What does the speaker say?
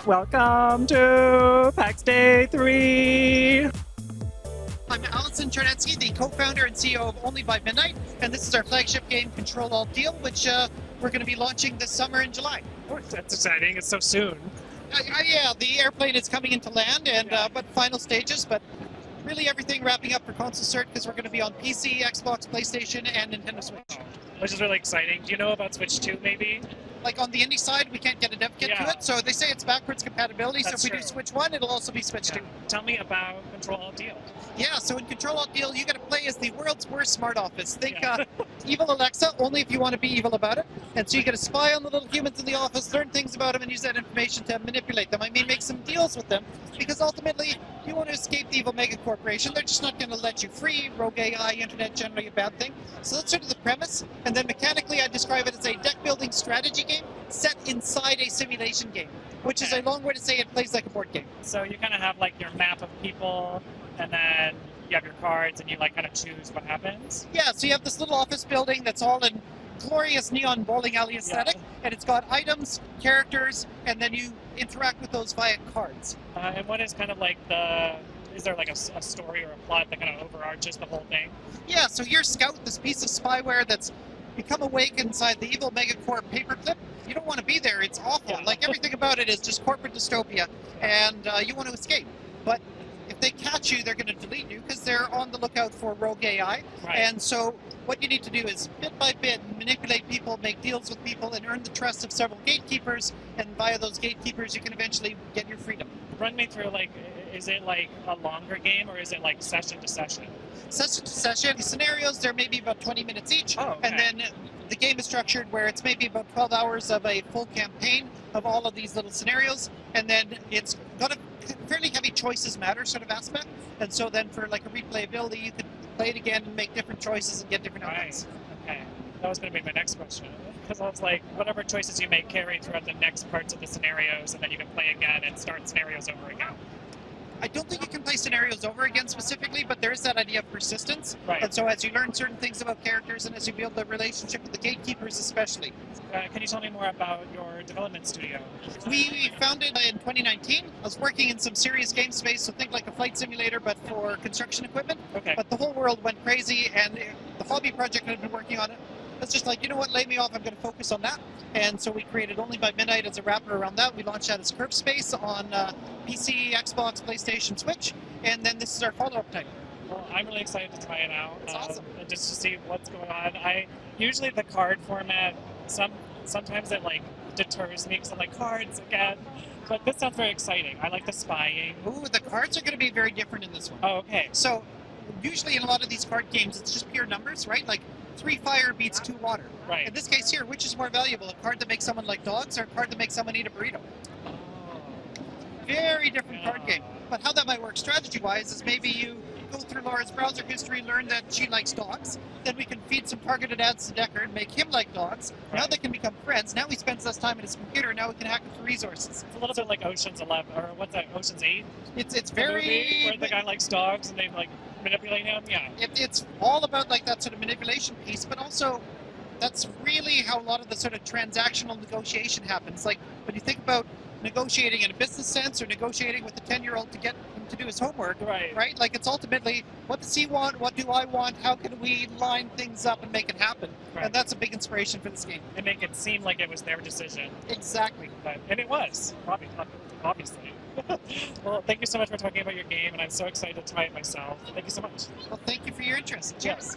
Welcome to PAX Day 3! I'm Allison Chernetsky, the co-founder and CEO of Only by Midnight, and this is our flagship game, Ctrl Alt Deal, which we're going to be launching this summer in July. Oh, that's exciting, it's so soon. Yeah, the airplane is coming into land, and but final stages, but really everything wrapping up for console cert because we're going to be on PC, Xbox, PlayStation, and Nintendo Switch. Which is really exciting. Do you know about Switch 2 maybe? Like on the indie side, we can't get a dev kit to it, so they say it's backwards compatibility, That's so if we do true. Switch 1, it'll also be Switch 2. Tell me about Ctrl Alt Deal. Yeah, so in Ctrl Alt Deal, you got to play as the world's worst smart office. Think evil Alexa, only if you want to be evil about it. And so you got to spy on the little humans in the office, learn things about them, and use that information to manipulate them. I mean, make some deals with them, because ultimately, you want to escape the evil mega corporation. They're just not going to let you free. Rogue AI, internet, generally a bad thing. So that's sort of the premise. And then mechanically, I describe it as a deck-building strategy game set inside a simulation game, which is a long way to say it plays like a board game. So you kind of have like your map of people, and then you have your cards, and you like kind of choose what happens. Yeah, so you have this little office building that's all in glorious neon bowling alley aesthetic, and it's got items, characters, and then you interact with those via cards. And what is kind of like is there like a story or a plot that kind of overarches the whole thing? Yeah, so you're Scout, this piece of spyware that's become awake inside the evil megacorp paperclip. You don't want to be there, it's awful. Yeah. Like everything about it is just corporate dystopia, and you want to escape. But if they catch you, they're going to delete you because they're on the lookout for rogue AI. Right. And so what you need to do is bit by bit manipulate people, make deals with people, and earn the trust of several gatekeepers. And via those gatekeepers, you can eventually get your freedom. Run me through, like, is it like a longer game, or is it like session to session? Session to session. The scenarios, they're maybe about 20 minutes each. Oh, okay. And then the game is structured where it's maybe about 12 hours of a full campaign of all of these little scenarios. And then it's got a fairly heavy choices matter sort of aspect. And so then for like a replayability, you could play it again and make different choices and get different outcomes. Okay. That was going to be my next question. Because I was like, whatever choices you make carry throughout the next parts of the scenarios, and then you can play again and start scenarios over again. I don't think you can play scenarios over again specifically, but there is that idea of persistence. Right. And so as you learn certain things about characters and as you build the relationship with the gatekeepers especially. Can you tell me more about your development studio? We founded in 2019. I was working in some serious game space, so think like a flight simulator, but for construction equipment. Okay. But the whole world went crazy, and the hobby project I've been working on, it's just like, you know what, lay me off, I'm going to focus on that. And so we created Only by Midnight as a wrapper around that. We launched that as Curve Space on PC, Xbox, PlayStation, Switch, and then this is our follow-up type. Well, I'm really excited to try it out. It's awesome. And just to see what's going on. Usually the card format, sometimes it like deters me because I'm like, cards again. But this sounds very exciting. I like the spying. Ooh, the cards are going to be very different in this one. Oh, okay. So usually in a lot of these card games, it's just pure numbers, right? Like 3 fire beats 2 water. Right. In this case here, which is more valuable, a card that makes someone like dogs or a card that makes someone eat a burrito? Oh. Very different card game. But how that might work strategy-wise is maybe you go through Laura's browser history, learn that she likes dogs. Then we can feed some targeted ads to Decker and make him like dogs. Now Right. they can become friends. Now he spends less time at his computer. Now we can hack him for resources. It's a little bit like Ocean's 11, or what's that, Ocean's 8? It's The movie very... where the guy likes dogs and they like manipulate him? Yeah. It's all about like that sort of manipulation piece, but also that's really how a lot of the sort of transactional negotiation happens. Like when you think about negotiating in a business sense or negotiating with a 10-year-old to get him to do his homework, Right. Like it's ultimately, what does he want? What do I want? How can we line things up and make it happen? Right. And that's a big inspiration for this game. And make it seem like it was their decision. Exactly. And it was, obviously. Well, thank you so much for talking about your game, and I'm so excited to try it myself. Thank you so much. Well, thank you for your interest. Cheers.